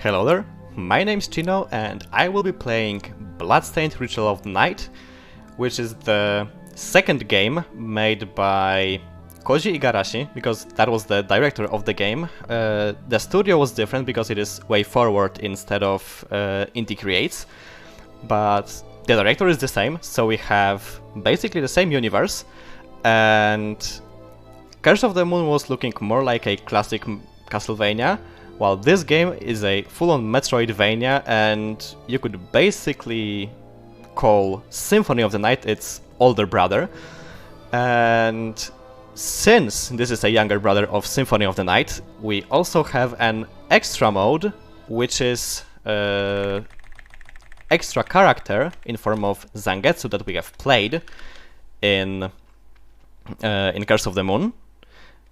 Hello there, my name's Chenoh and I will be playing Bloodstained Ritual of the Night, which is the second game made by Koji Igarashi, because that was the director of the game. The studio was different because it is Way Forward instead of Indie Creates, but the director is the same, so we have basically the same universe, and Curse of the Moon was looking more like a classic Castlevania, while this game is a full-on Metroidvania, and you could basically call Symphony of the Night its older brother. And since this is a younger brother of Symphony of the Night, we also have an extra mode, which is extra character in form of Zangetsu that we have played in Curse of the Moon,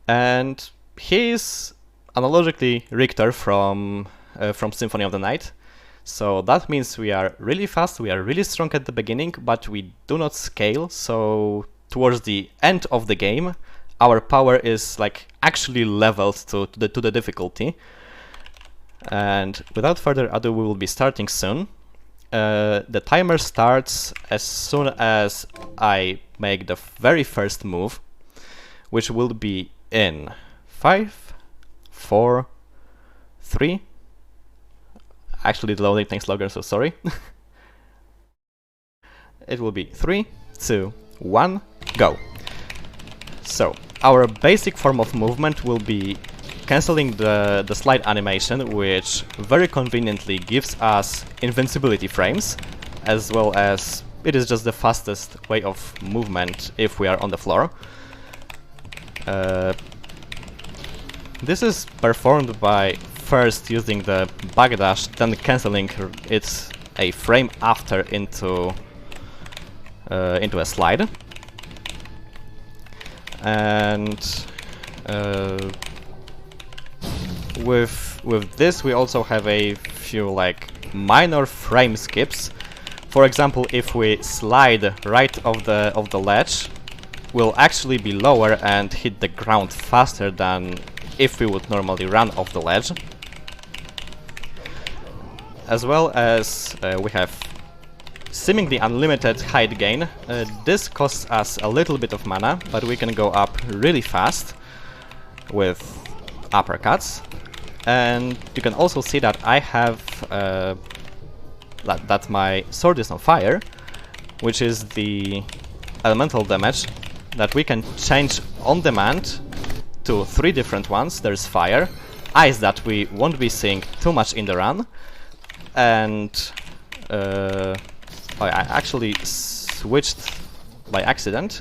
and he is analogically Richter from Symphony of the Night. So that means we are really fast, we are really strong at the beginning, but we do not scale, so towards the end of the game our power is like actually leveled to the difficulty. And without further ado, we will be starting soon. The timer starts as soon as I make the very first move, which will be in 5, 4, 3. Actually, the loading takes longer, so sorry. It will be 3, 2, 1, go. So, our basic form of movement will be cancelling the slide animation, which very conveniently gives us invincibility frames, as well as it is just the fastest way of movement if we are on the floor. This is performed by first using the backdash, then cancelling it a frame after into a slide. And with this we also have a few like minor frame skips. For example, if we slide right of the ledge, we'll actually be lower and hit the ground faster than if we would normally run off the ledge. As well as we have seemingly unlimited height gain. This costs us a little bit of mana, but we can go up really fast with uppercuts. And you can also see that I have that my sword is on fire, which is the elemental damage that we can change on demand to 3 different ones. There's fire, ice that we won't be seeing too much in the run, and I actually switched by accident.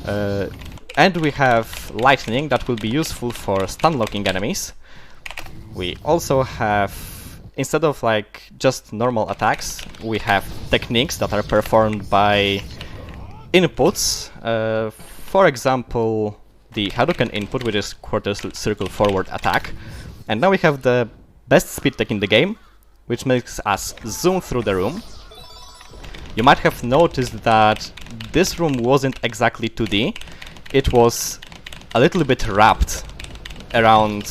And we have lightning that will be useful for stun locking enemies. We also have, instead of like just normal attacks, we have techniques that are performed by inputs. For example, the Hadouken input, which is quarter circle forward attack. And now we have the best speed tech in the game, which makes us zoom through the room. You might have noticed that this room wasn't exactly 2D. It was a little bit wrapped around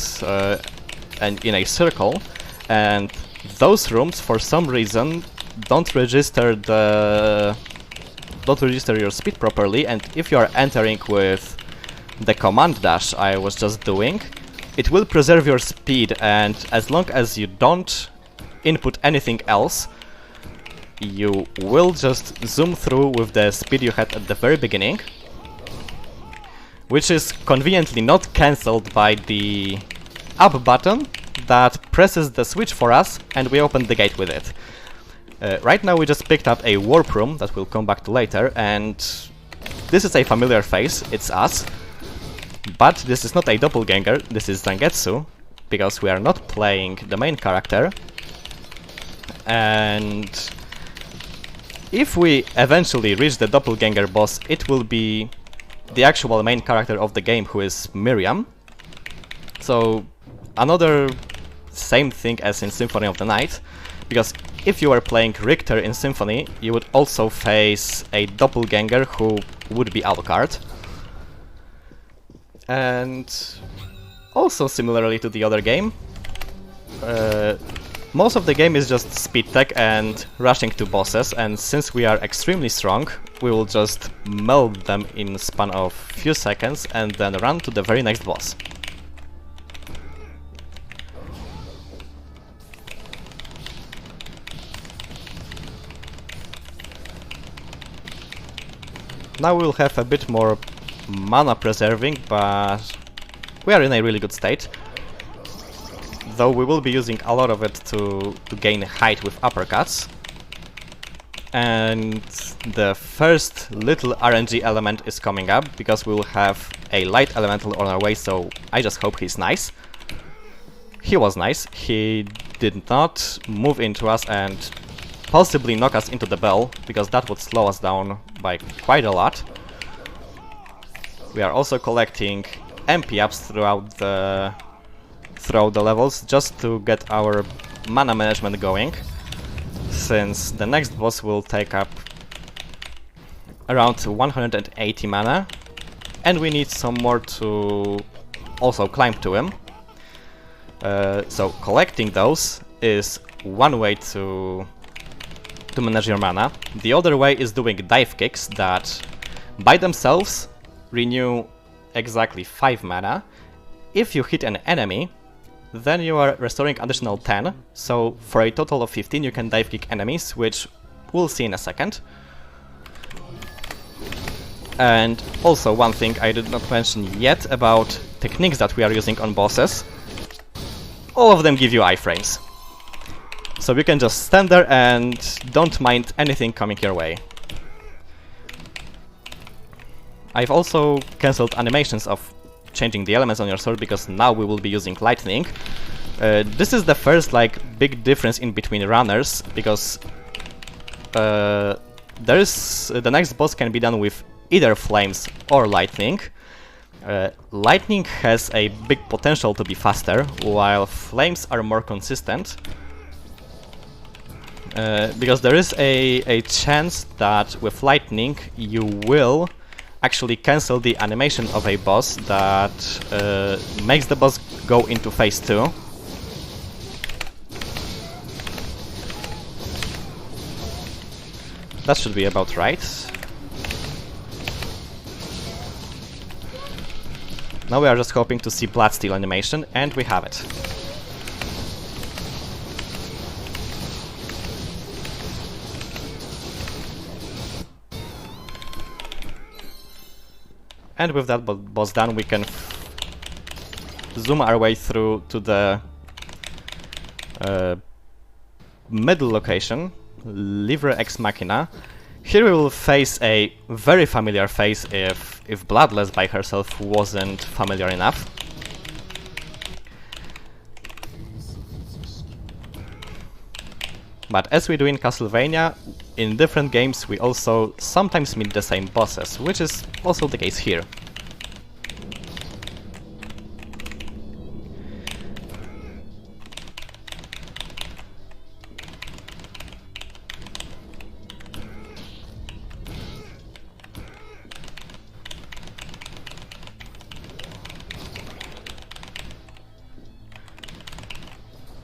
and in a circle, and those rooms for some reason don't register your speed properly, and if you are entering with the command dash I was just doing, it will preserve your speed, and as long as you don't input anything else, you will just zoom through with the speed you had at the very beginning, which is conveniently not cancelled by the up button that presses the switch for us and we open the gate with it. Right now we just picked up a warp room that we'll come back to later, and this is a familiar face, it's us. But this is not a doppelganger, this is Zangetsu, because we are not playing the main character. And if we eventually reach the doppelganger boss, it will be the actual main character of the game, who is Miriam. So another same thing as in Symphony of the Night, because if you were playing Richter in Symphony, you would also face a doppelganger who would be Alucard. And also similarly to the other game, Most of the game is just speed tech and rushing to bosses, and since we are extremely strong, we will just melt them in span of few seconds and then run to the very next boss. Now we'll have a bit more mana preserving, but we are in a really good state. Though we will be using a lot of it to gain height with uppercuts. And the first little RNG element is coming up, because we will have a light elemental on our way, so I just hope he's nice. He was nice. He did not move into us and possibly knock us into the bell, because that would slow us down by quite a lot. We are also collecting MP ups throughout the levels, just to get our mana management going, since the next boss will take up around 180 mana, and we need some more to also climb to him. So collecting those is one way to manage your mana. The other way is doing dive kicks that by themselves renew exactly 5 mana. If you hit an enemy, then you are restoring additional 10, so for a total of 15 you can dive kick enemies, which we'll see in a second. And also one thing I did not mention yet about techniques that we are using on bosses. All of them give you iframes. So you can just stand there and don't mind anything coming your way. I've also cancelled animations of changing the elements on your sword, because now we will be using lightning. This is the first big difference in between runners, because the next boss can be done with either flames or lightning. Lightning has a big potential to be faster, while flames are more consistent. Because there is a chance that with lightning you will actually cancel the animation of a boss that makes the boss go into phase 2. That should be about right. Now we are just hoping to see Bloodstained animation, and we have it. And with that boss done, we can zoom our way through to the middle location, Livre Ex Machina. Here we will face a very familiar face if Bloodless by herself wasn't familiar enough. But as we do in Castlevania, in different games we also sometimes meet the same bosses, which is also the case here.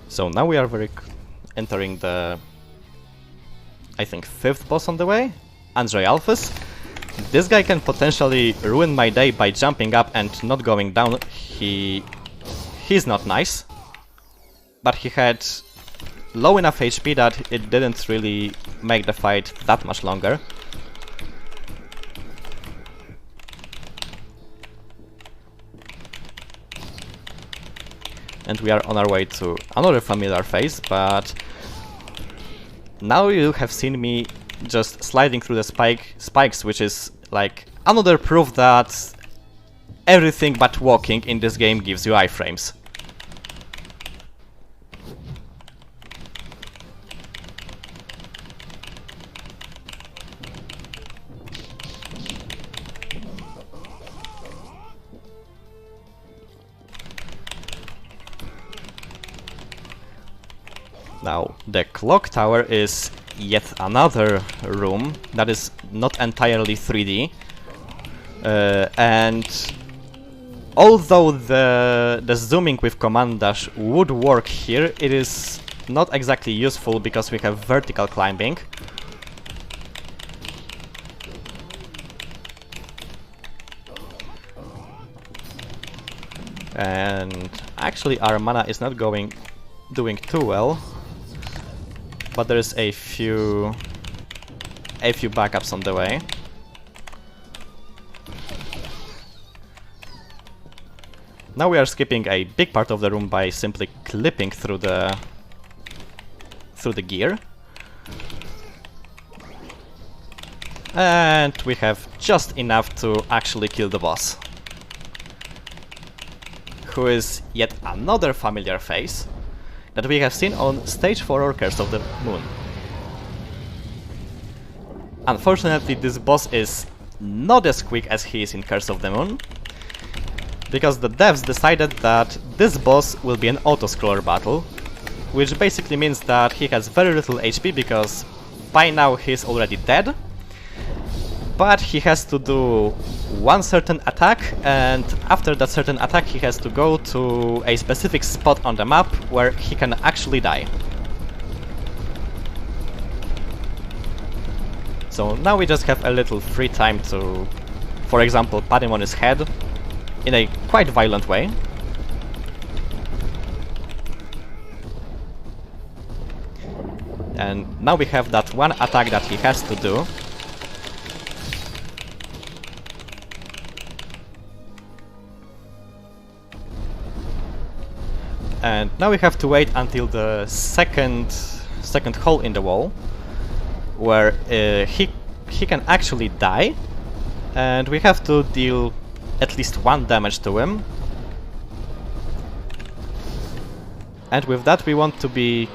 So now we are entering the, I think, 5th boss on the way, Andre Alphys. This guy can potentially ruin my day by jumping up and not going down. He's not nice, but he had low enough HP that it didn't really make the fight that much longer. And we are on our way to another familiar phase, but now you have seen me just sliding through the spikes, which is like another proof that everything but walking in this game gives you iframes. Now, the clock tower is yet another room that is not entirely 3D, and although the zooming with command dash would work here, it is not exactly useful because we have vertical climbing. And actually our mana is not doing too well, but there is a few backups on the way. Now we are skipping a big part of the room by simply clipping through the gear. And we have just enough to actually kill the boss, who is yet another familiar face that we have seen on Stage 4 or Curse of the Moon. Unfortunately, this boss is not as quick as he is in Curse of the Moon, because the devs decided that this boss will be an auto-scroller battle, which basically means that he has very little HP because by now he's already dead, but he has to do one certain attack, and after that certain attack he has to go to a specific spot on the map where he can actually die. So now we just have a little free time to, for example, pat him on his head in a quite violent way. And now we have that one attack that he has to do. And now we have to wait until the second hole in the wall, where he can actually die, and we have to deal at least 1 damage to him. And with that we want to be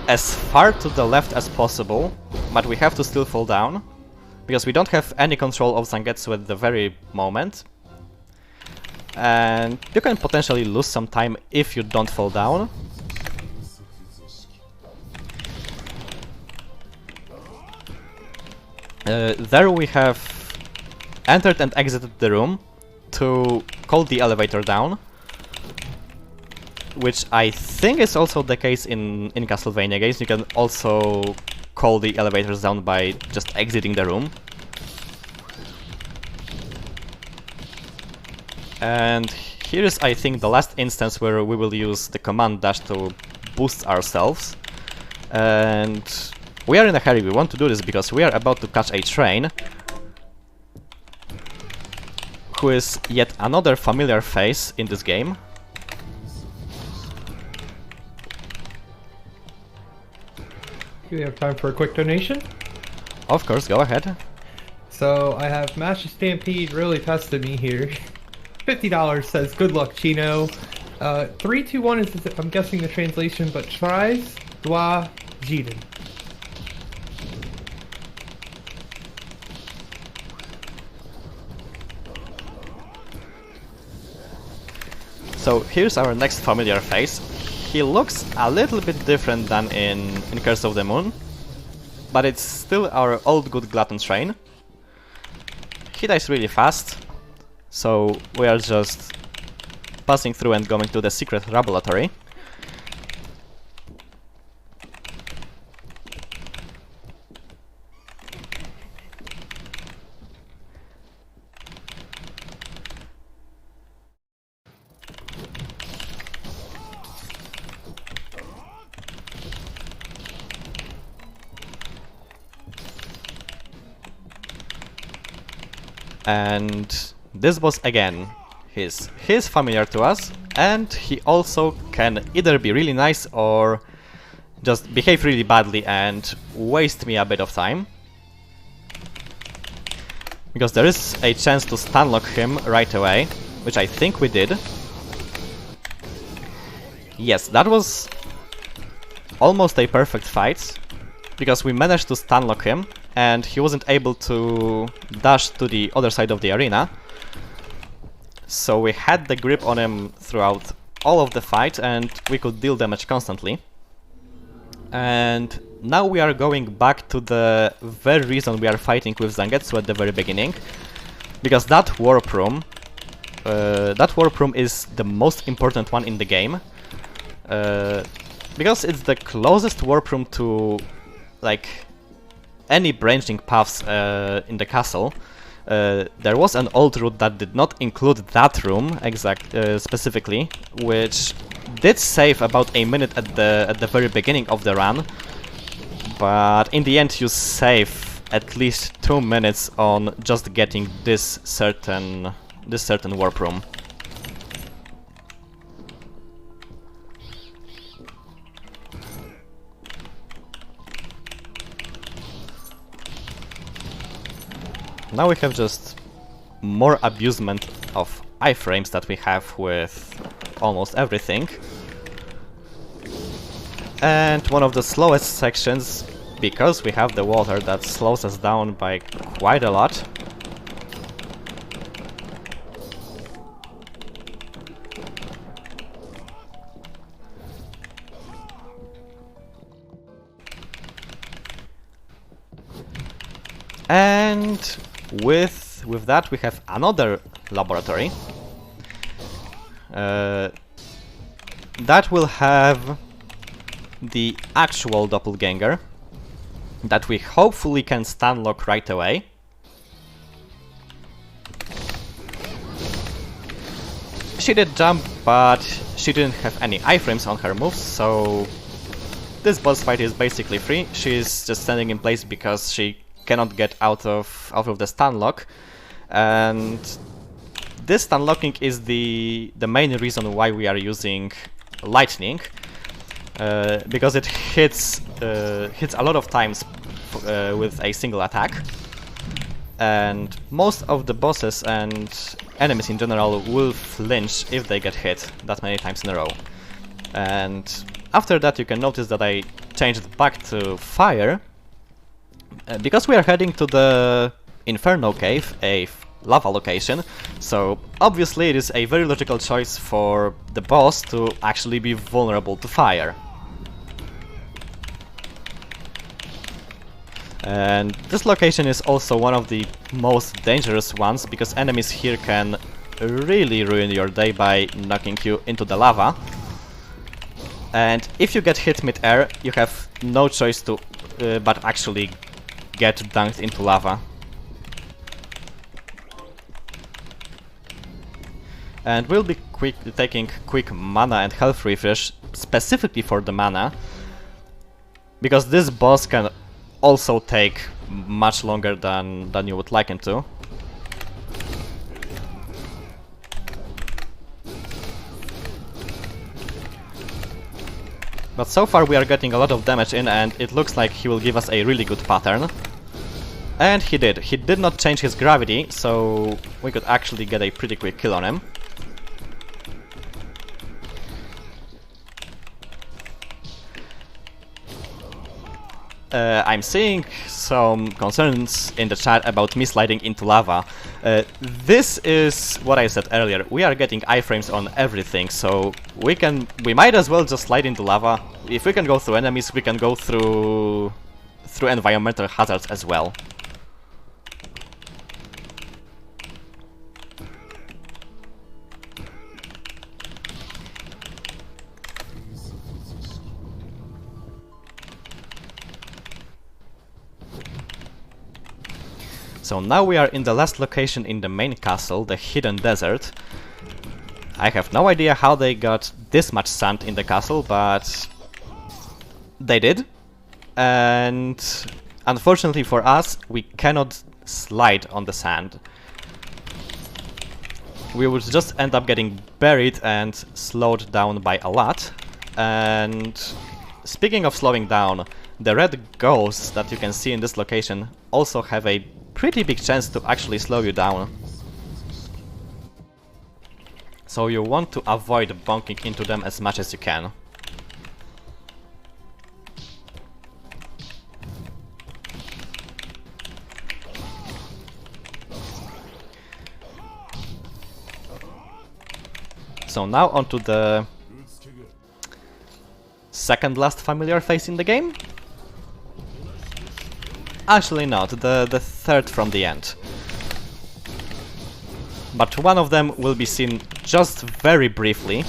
as far to the left as possible, but we have to still fall down, because we don't have any control of Zangetsu at the very moment. And you can potentially lose some time if you don't fall down. There we have entered and exited the room to call the elevator down, which I think is also the case in Castlevania games. You can also call the elevators down by just exiting the room. And here is, I think, the last instance where we will use the command dash to boost ourselves. And we are in a hurry, we want to do this because we are about to catch a train, who is yet another familiar face in this game. Do we have time for a quick donation? Of course, go ahead. So I have Master Stampede really tested me here. $50 says good luck, Chenoh. 321 is, I'm guessing, the translation, but tries dois Jiden. So here's our next familiar face. He looks a little bit different than in Curse of the Moon, but it's still our old good glutton train. He dies really fast, so we are just passing through and going to the secret laboratory. And this boss, again, he's familiar to us, and he also can either be really nice or just behave really badly and waste me a bit of time. Because there is a chance to stunlock him right away, which I think we did. Yes, that was almost a perfect fight, because we managed to stunlock him, and he wasn't able to dash to the other side of the arena. So we had the grip on him throughout all of the fight, and we could deal damage constantly. And now we are going back to the very reason we are fighting with Zangetsu at the very beginning, because that warp room is the most important one in the game. because it's the closest warp room to like any branching paths in the castle, there was an old route that did not include that room specifically, which did save about a minute at the very beginning of the run, but in the end you save at least 2 minutes on just getting this certain warp room. Now we have just more abusement of iframes that we have with almost everything. And one of the slowest sections, because we have the water that slows us down by quite a lot. And with that we have another laboratory that will have the actual doppelganger that we hopefully can stun lock right away. She did jump, but she didn't have any iframes on her moves, so this boss fight is basically free. She's just standing in place because she cannot get out of the stun lock, and this stun locking is the main reason why we are using lightning, because it hits a lot of times with a single attack, and most of the bosses and enemies in general will flinch if they get hit that many times in a row. And after that you can notice that I changed back to fire, because we are heading to the Inferno Cave, a lava location, so obviously it is a very logical choice for the boss to actually be vulnerable to fire. And this location is also one of the most dangerous ones, because enemies here can really ruin your day by knocking you into the lava. And if you get hit mid-air, you have no choice to but actually get dunked into lava. And we'll be taking quick mana and health refresh specifically for the mana, because this boss can also take much longer than you would like him to. But so far we are getting a lot of damage in, and it looks like he will give us a really good pattern. And he did. He did not change his gravity, so we could actually get a pretty quick kill on him. I'm seeing some concerns in the chat about me sliding into lava. This is what I said earlier. We are getting iframes on everything, so we might as well just slide into lava. If we can go through enemies, we can go through environmental hazards as well. So now we are in the last location in the main castle, the hidden desert. I have no idea how they got this much sand in the castle, but they did. And unfortunately for us, we cannot slide on the sand. We would just end up getting buried and slowed down by a lot. And speaking of slowing down, the red ghosts that you can see in this location also have a pretty big chance to actually slow you down. So you want to avoid bonking into them as much as you can. So now onto the second last familiar face in the game. Actually not, the third from the end. But one of them will be seen just very briefly.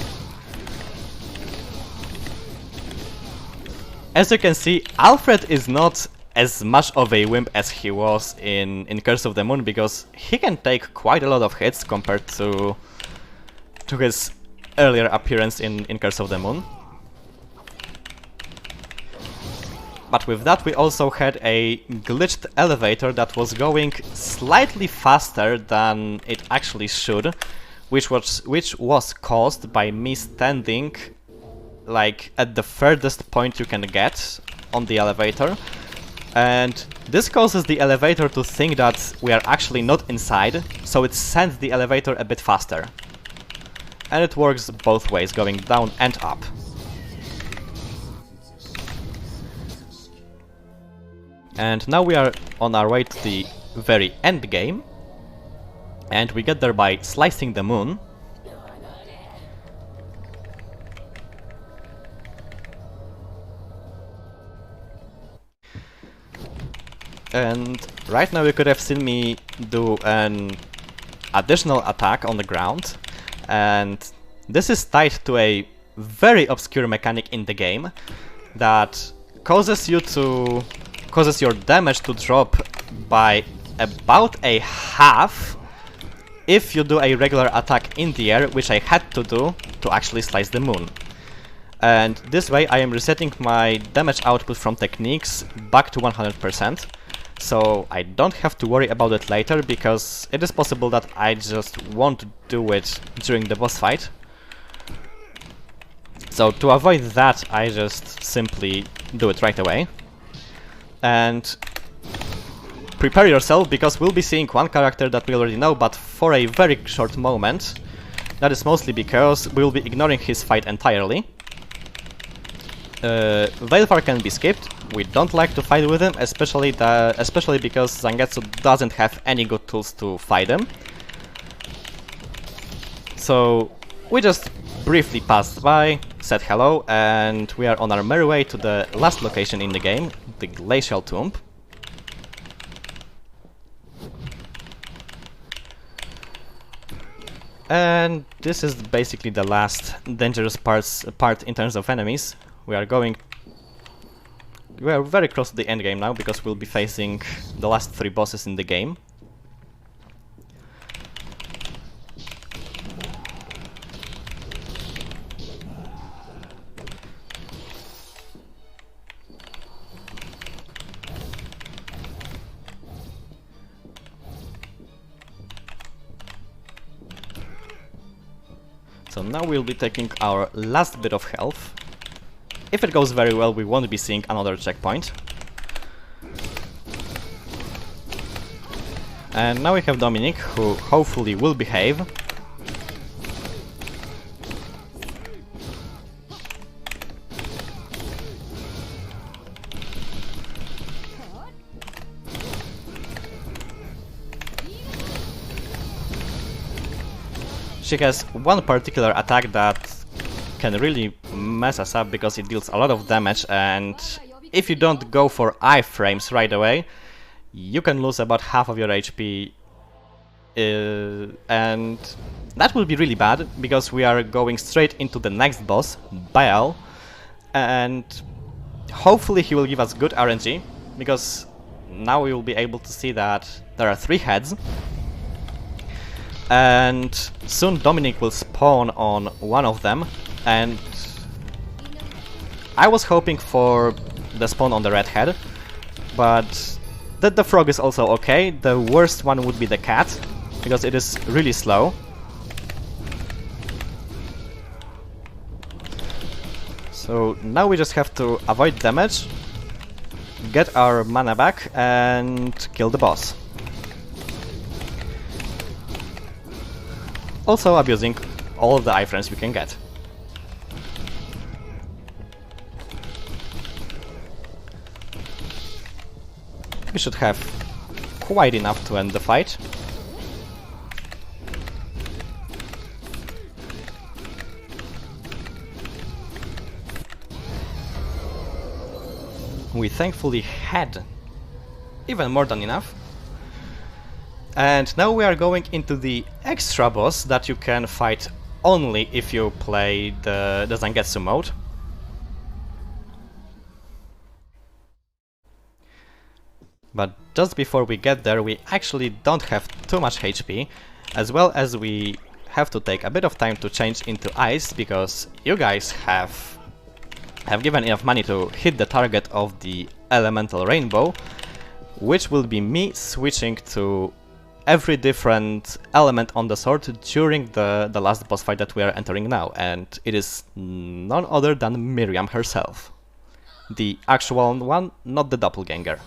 As you can see, Alfred is not as much of a wimp as he was in Curse of the Moon, because he can take quite a lot of hits compared to his earlier appearance in Curse of the Moon. But with that we also had a glitched elevator that was going slightly faster than it actually should, which was caused by me standing like at the furthest point you can get on the elevator. And this causes the elevator to think that we are actually not inside, so it sends the elevator a bit faster. And it works both ways, going down and up. And now we are on our way to the very end game, and we get there by slicing the moon. And right now you could have seen me do an additional attack on the ground, and this is tied to a very obscure mechanic in the game that causes your damage to drop by about a half if you do a regular attack in the air, which I had to do to actually slice the moon. And this way I am resetting my damage output from techniques back to 100%, so I don't have to worry about it later, because it is possible that I just won't do it during the boss fight. So to avoid that, I just simply do it right away. And prepare yourself, because we'll be seeing one character that we already know, but for a very short moment. That is mostly because we'll be ignoring his fight entirely. Veilfar can be skipped. We don't like to fight with him, especially because Zangetsu doesn't have any good tools to fight him. So we just briefly passed by, said hello, and we are on our merry way to the last location in the game, the Glacial Tomb. And this is basically the last dangerous part in terms of enemies. We are very close to the end game now, because we'll be facing the last 3 bosses in the game. So now we'll be taking our last bit of health. If it goes very well, we won't be seeing another checkpoint. And now we have Dominic, who hopefully will behave. She has one particular attack that can really mess us up, because it deals a lot of damage, and if you don't go for iframes right away, you can lose about half of your HP, and that will be really bad, because we are going straight into the next boss, Baal, and hopefully he will give us good RNG, because now we will be able to see that there are 3 heads. And soon Dominic will spawn on one of them, and I was hoping for the spawn on the red head, but the frog is also okay. The worst one would be the cat, because it is really slow. So now we just have to avoid damage, get our mana back, and kill the boss. Also abusing all of the iframes we can get. We should have quite enough to end the fight. We thankfully had even more than enough. And now we are going into the extra boss that you can fight only if you play the Zangetsu mode. But just before we get there, we actually don't have too much HP, as well as we have to take a bit of time to change into ice, because you guys have given enough money to hit the target of the elemental rainbow, which will be me switching to every different element on the sword during the last boss fight that we are entering now, and it is none other than Miriam herself. The actual one, not the doppelganger.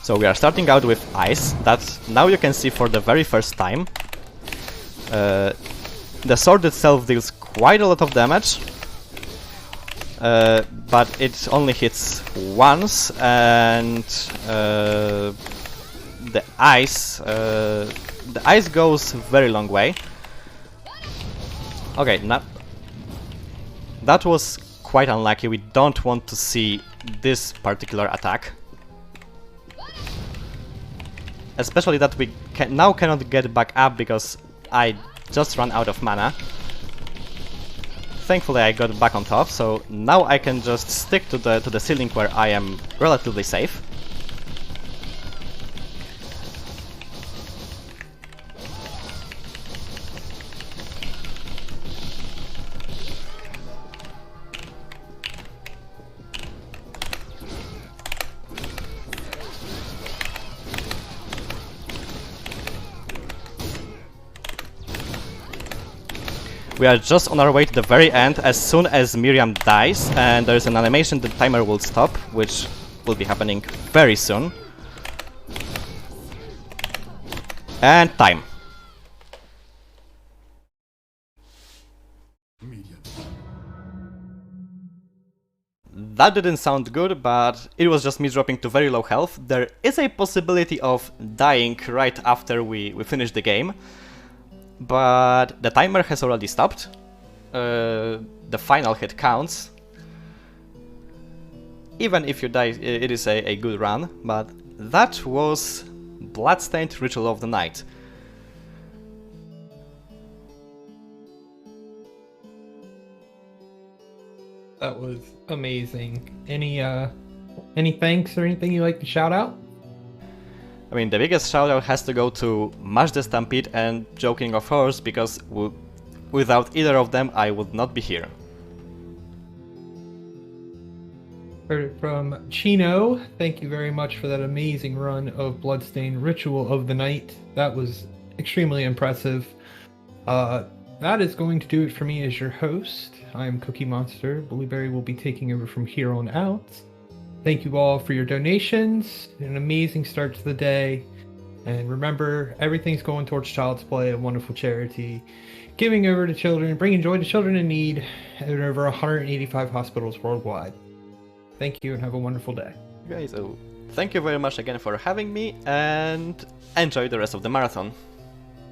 So we are starting out with ice, that now you can see for the very first time. The sword itself deals quite a lot of damage, but it only hits once, and the ice goes very long way. Okay, now that was quite unlucky. We don't want to see this particular attack. Especially that we now cannot get back up because I just ran out of mana. Thankfully I got back on top, so now I can just stick to the ceiling where I am relatively safe. We are just on our way to the very end as soon as Miriam dies, and there is an animation, the timer will stop, which will be happening very soon. And time. That didn't sound good, but it was just me dropping to very low health. There is a possibility of dying right after we finish the game. But the timer has already stopped. The final hit counts. Even if you die, it is a good run. But that was Bloodstained Ritual of the Night. That was amazing. Any thanks or anything you'd like to shout out? I mean, the biggest shoutout has to go to Mash the Stampede and Joking of Horse, because without either of them I would not be here. Heard it from Chenoh. Thank you very much for that amazing run of Bloodstained Ritual of the Night. That was extremely impressive. That is going to do it for me as your host. I am Cookie Monster. Blueberry will be taking over from here on out. Thank you all for your donations. An amazing start to the day. And remember, everything's going towards Child's Play, a wonderful charity. Giving over to children, bringing joy to children in need at over 185 hospitals worldwide. Thank you and have a wonderful day. Guys, thank you very much again for having me, and enjoy the rest of the marathon.